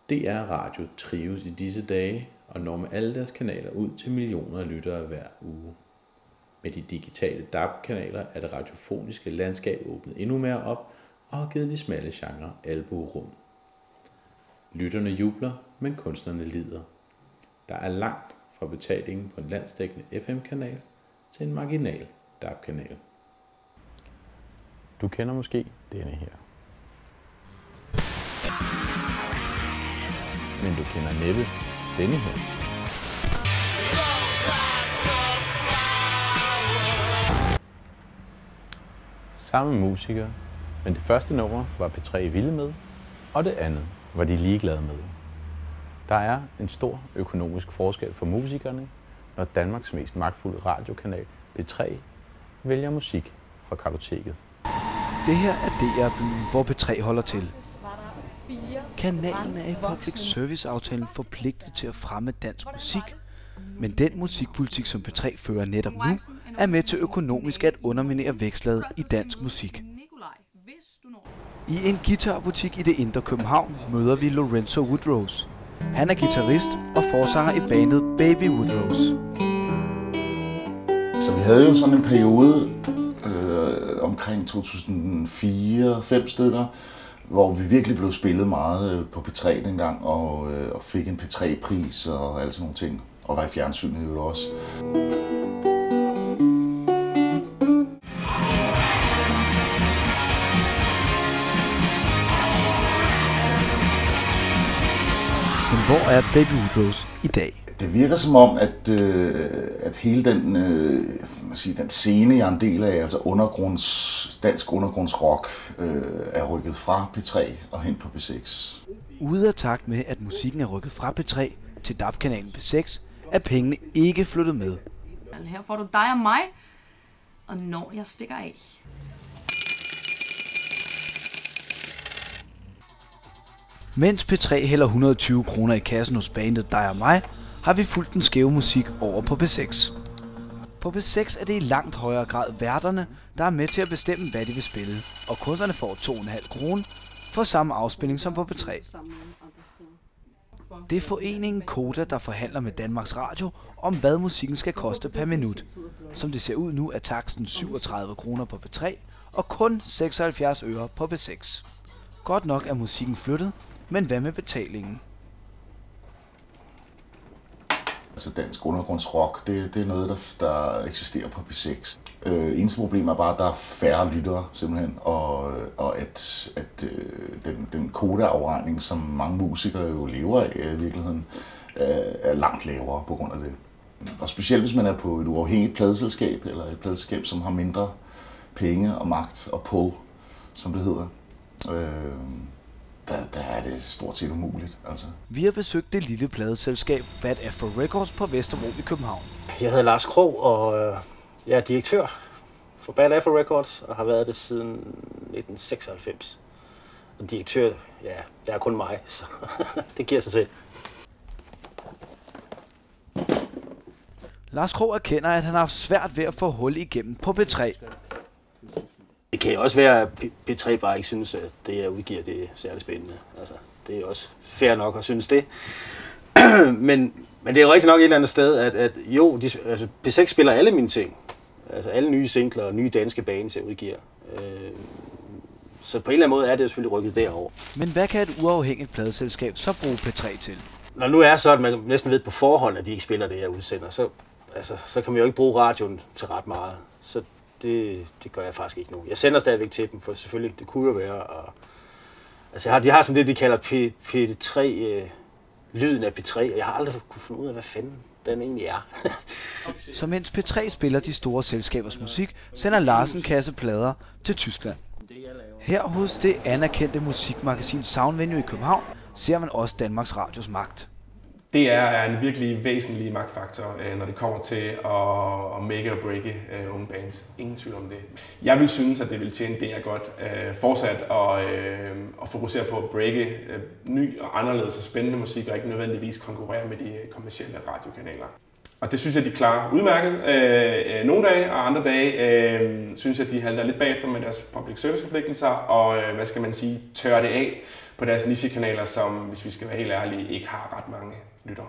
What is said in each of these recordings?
DR Radio trives i disse dage og når med alle deres kanaler ud til millioner af lyttere hver uge. Med de digitale DAB-kanaler er det radiofoniske landskab åbnet endnu mere op og har givet de smalle genrer albuerum. Lytterne jubler, men kunstnerne lider. Der er langt fra betalingen på en landsdækkende FM-kanal til en marginal DAB-kanal. Du kender måske denne her. Men du kender næppe denne her. Samme musikere, men det første nummer var P3 vilde med, og det andet var de ligeglade med. Der er en stor økonomisk forskel for musikerne, når Danmarks mest magtfulde radiokanal P3 vælger musik fra kartoteket. Det her er DR-byen, hvor P3 holder til. Kanalen er i public service-aftalen forpligtet til at fremme dansk musik, men den musikpolitik, som P3 fører netop nu, er med til økonomisk at underminere vækstlaget i dansk musik. I en guitarbutik i det indre København møder vi Lorenzo Woodrose. Han er guitarist og forsanger i bandet Baby Woodrose. Så vi havde jo sådan en periode omkring 2004-5 stykker, hvor vi virkelig blev spillet meget på P3 dengang, og fik en P3-pris og alle sådan nogle ting. Og var i fjernsynet jo også. Men hvor er Baby Woodrose i dag? Det virker som om, at hele den scene, jeg er en del af, altså dansk undergrundsrock, er rykket fra P3 og hen på P6. Ude af takt med, at musikken er rykket fra P3 til DAB-kanalen P6, er pengene ikke flyttet med. Her får du dig og mig, og når jeg stikker af. Mens P3 hælder 120 kroner i kassen hos bandet Dig og mig, har vi fulgt den skæve musik over på P6. På P6 er det i langt højere grad værterne, der er med til at bestemme, hvad de vil spille, og kunstnerne får 2,5 kroner for samme afspilning som på P3. Det er foreningen Koda, der forhandler med Danmarks Radio om, hvad musikken skal koste per minut. Som det ser ud nu, er taksten 37 kroner på P3 og kun 76 øre på P6. Godt nok er musikken flyttet, men hvad med betalingen? Altså dansk undergrundsrock, det er noget, der eksisterer på P6. Eneste problem er bare, at der er færre lyttere simpelthen, og at den kodeafregning, som mange musikere jo lever af i virkeligheden, er langt lavere på grund af det. Og specielt hvis man er på et uafhængigt pladeselskab, eller et pladeselskab, som har mindre penge og magt og pull, som det hedder. Der er det stort set umuligt. Altså. Vi har besøgt det lille pladeselskab Bad Afro Records på Vesterbro i København. Jeg hedder Lars Krog, og jeg er direktør for Bad Afro Records, og har været det siden 1996. Og direktør, ja, det er kun mig, så det giver sig selv. Lars Krog erkender, at han har haft svært ved at få hul igennem på P3. Det kan jo også være, at P3 bare ikke synes, at det, jeg udgiver, det er særlig spændende. Altså, det er også fair nok at synes det. men det er jo rigtig nok et eller andet sted, at jo, P6 spiller alle mine ting. Altså alle nye singler og nye danske bands, jeg udgiver. Så på en eller anden måde er det jo selvfølgelig rykket derover. Men hvad kan et uafhængigt pladeselskab så bruge P3 til? Når nu er så, at man næsten ved på forhånd, at de ikke spiller det, jeg udsender, så kan man jo ikke bruge radioen til ret meget. Så det gør jeg faktisk ikke nu. Jeg sender stadigvæk til dem, for selvfølgelig, det kunne jo være. Altså de har sådan det, de kalder P3, lyden af P3, og jeg har aldrig kunne finde ud af, hvad fanden den egentlig er. Så mens P3 spiller de store selskabers musik, sender Lars en kasse plader til Tyskland. Her hos det anerkendte musikmagasin Soundvenue i København ser man også Danmarks Radios magt. Det er en virkelig væsentlig magtfaktor, når det kommer til at make or breake unge bands. Ingen tvivl om det. Jeg vil synes, at det vil tjene DR godt fortsat at fokusere på at breake ny og anderledes og spændende musik, og ikke nødvendigvis konkurrere med de kommercielle radiokanaler. Og det synes jeg, de klarer udmærket nogle dage, og andre dage synes jeg, de halter lidt bagefter med deres public service forpligtelser, og hvad skal man sige, tørrer det af på deres nichekanaler, som, hvis vi skal være helt ærlige, ikke har ret mange lyttere.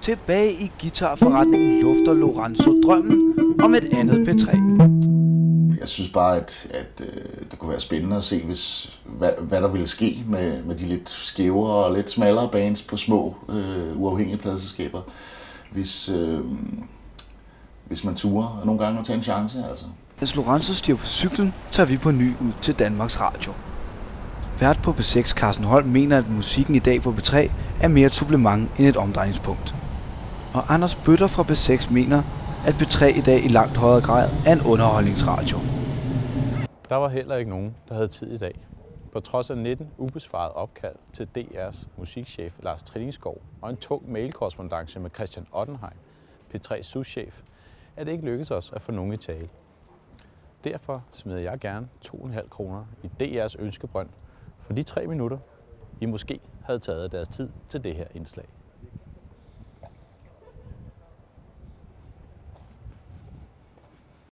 Tilbage i guitarforretningen lufter Lorenzo drømmen om et andet P3. Jeg synes bare, at det kunne være spændende at se, hvad der ville ske med de lidt skævere og lidt smallere bands på små uafhængige pladeselskaber, hvis man turer nogle gange at tage en chance. Altså. Mens Lorenzo stiger på cyklen, tager vi på ny ud til Danmarks Radio. Vært på P6 Carsten Holm mener, at musikken i dag på P3 er mere et supplement end et omdrejningspunkt. Og Anders Bøtter fra P6 mener, at P3 i dag i langt højere grad er en underholdningsradio. Der var heller ikke nogen, der havde tid i dag. På trods af 19 ubesvarede opkald til DR's musikchef Lars Trillingsgaard og en tung mailkorrespondance med Christian Ottenheim, P3's souschef, er det ikke lykkedes os at få nogen i tale. Derfor smider jeg gerne 2,5 kroner i DR's ønskebrønd for de 3 minutter, I måske havde taget deres tid til det her indslag.